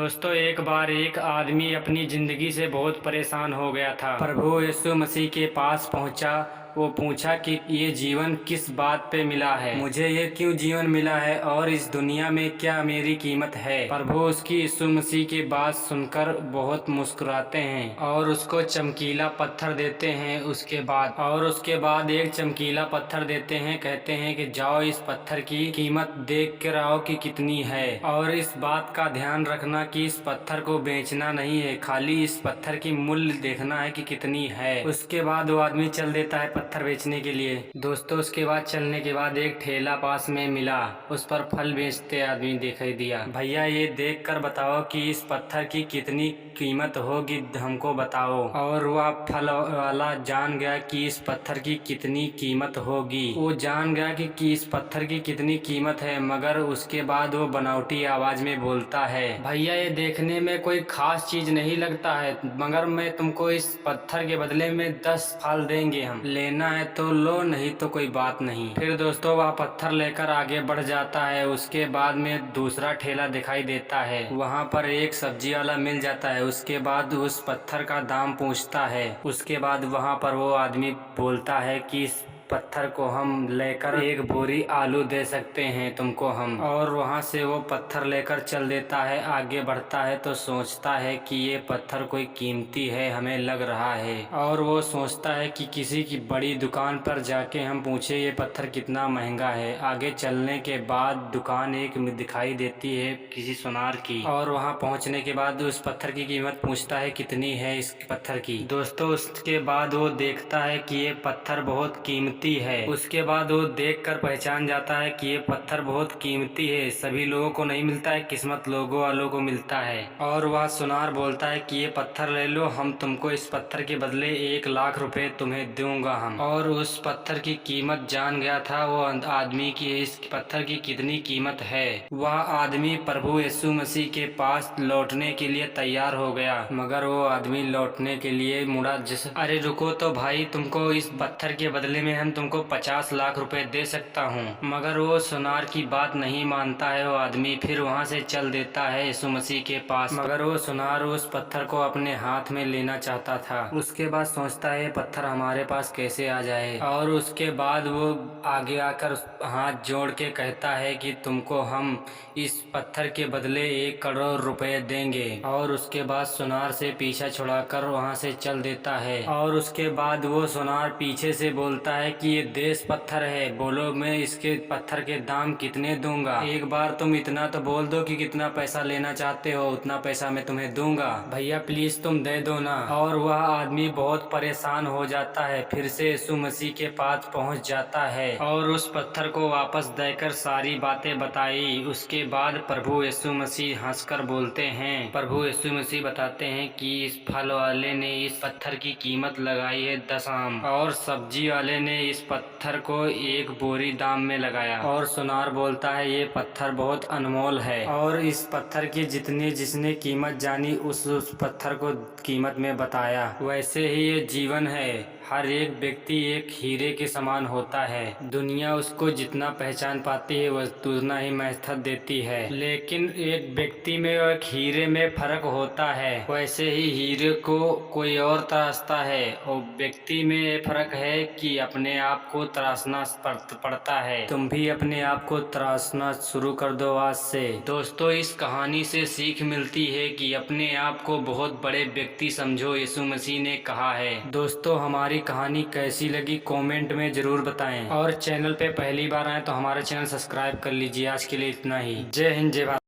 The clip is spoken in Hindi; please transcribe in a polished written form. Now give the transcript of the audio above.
दोस्तों, एक बार एक आदमी अपनी जिंदगी से बहुत परेशान हो गया था। प्रभु यीशु मसीह के पास पहुंचा। वो पूछा कि ये जीवन किस बात पे मिला है, मुझे ये क्यों जीवन मिला है और इस दुनिया में क्या मेरी कीमत है। प्रभु उसकी यीशु मसीह की बात सुनकर बहुत मुस्कुराते हैं और उसको चमकीला पत्थर देते हैं। उसके बाद एक चमकीला पत्थर देते हैं। कहते हैं कि जाओ इस पत्थर की कीमत देख कर आओ कि कितनी है, और इस बात का ध्यान रखना कि इस पत्थर को बेचना नहीं है, खाली इस पत्थर की मूल्य देखना है कि कितनी है। उसके बाद वो आदमी चल देता है पत्थर बेचने के लिए। दोस्तों, उसके बाद चलने के बाद एक ठेला पास में मिला। उस पर फल बेचते आदमी दिखाई दिया। भैया, ये देख कर बताओ कि इस पत्थर की कितनी कीमत होगी, हमको बताओ। और वह फल वाला जान गया कि इस पत्थर की कितनी कीमत होगी। वो जान गया कि इस पत्थर की कितनी कीमत है, मगर उसके बाद वो बनावटी आवाज में बोलता है, भैया ये देखने में कोई खास चीज नहीं लगता है, मगर मैं तुमको इस पत्थर के बदले में 10 फल देंगे। हम लेना है तो लो, नहीं तो कोई बात नहीं। फिर दोस्तों, वह पत्थर लेकर आगे बढ़ जाता है। उसके बाद में दूसरा ठेला दिखाई देता है। वहाँ पर एक सब्जी वाला मिल जाता है। उसके बाद उस पत्थर का दाम पूछता है। उसके बाद वहाँ पर वो आदमी बोलता है कि इस पत्थर को हम लेकर 1 बोरी आलू दे सकते हैं तुमको हम। और वहाँ से वो पत्थर लेकर चल देता है। आगे बढ़ता है तो सोचता है कि ये पत्थर कोई कीमती है, हमें लग रहा है। और वो सोचता है कि किसी की बड़ी दुकान पर जाके हम पूछे ये पत्थर कितना महंगा है। आगे चलने के बाद दुकान एक दिखाई देती है किसी सुनार की, और वहाँ पहुँचने के बाद उस पत्थर की कीमत पूछता है कितनी है इस पत्थर की। दोस्तों, उसके बाद वो देखता है कि ये पत्थर बहुत कीमती है। उसके बाद वो देखकर पहचान जाता है कि ये पत्थर बहुत कीमती है, सभी लोगों को नहीं मिलता है, किस्मत लोगों वालों को मिलता है। और वह सुनार बोलता है कि ये पत्थर ले लो, हम तुमको इस पत्थर के बदले 1 लाख रुपए तुम्हें दूंगा हम। और उस पत्थर की कीमत जान गया था वो आदमी की इस पत्थर की कितनी कीमत है। वह आदमी प्रभु यीशु मसीह के पास लौटने के लिए तैयार हो गया, मगर वो आदमी लौटने के लिए मुड़ा। अरे रुको तो भाई, तुमको इस पत्थर के बदले में हम तुमको 50 लाख रुपए दे सकता हूँ। मगर वो सुनार की बात नहीं मानता है वो आदमी। फिर वहाँ से चल देता है यीशु मसीह के पास, मगर वो सुनार उस पत्थर को अपने हाथ में लेना चाहता था। उसके बाद सोचता है पत्थर हमारे पास कैसे आ जाए। और उसके बाद वो आगे आकर हाथ जोड़ के कहता है कि तुमको हम इस पत्थर के बदले 1 करोड़ रुपए देंगे। और उसके बाद सुनार से पीछा छुड़ाकर वहाँ से चल देता है। और उसके बाद वो सुनार पीछे से बोलता है कि ये देश पत्थर है, बोलो मैं इसके पत्थर के दाम कितने दूंगा। एक बार तुम इतना तो बोल दो कि कितना पैसा लेना चाहते हो, उतना पैसा मैं तुम्हें दूंगा। भैया प्लीज तुम दे दो ना। और वह आदमी बहुत परेशान हो जाता है। फिर से यीशु मसीह के पास पहुंच जाता है और उस पत्थर को वापस देकर सारी बातें बताई। उसके बाद प्रभु यीशु मसीह हंसकर बोलते हैं, प्रभु यीशु मसीह बताते हैं कि इस फल वाले ने इस पत्थर की कीमत लगाई है 10 आम, और सब्जी वाले ने इस पत्थर को 1 बोरी दाम में लगाया। और सुनार बोलता है ये पत्थर बहुत अनमोल है। और इस पत्थर की जिसने कीमत जानी उस पत्थर को कीमत में बताया। वैसे ही ये जीवन है, हर एक व्यक्ति एक हीरे के समान होता है। दुनिया उसको जितना पहचान पाती है वह उतना ही महत्व देती है, लेकिन एक व्यक्ति में और एक हीरे में फर्क होता है। वैसे ही हीरे को कोई और तराशता है, और व्यक्ति में ये फर्क है कि अपने आप को तराशना पड़ता है। तुम भी अपने आप को तराशना शुरू कर दो आज से। दोस्तों, इस कहानी से सीख मिलती है कि अपने आप को बहुत बड़े व्यक्ति समझो, यीशु मसीह ने कहा है। दोस्तों, हमारी कहानी कैसी लगी कमेंट में जरूर बताएं, और चैनल पे पहली बार आए तो हमारा चैनल सब्सक्राइब कर लीजिए। आज के लिए इतना ही। जय हिंद, जय भारत।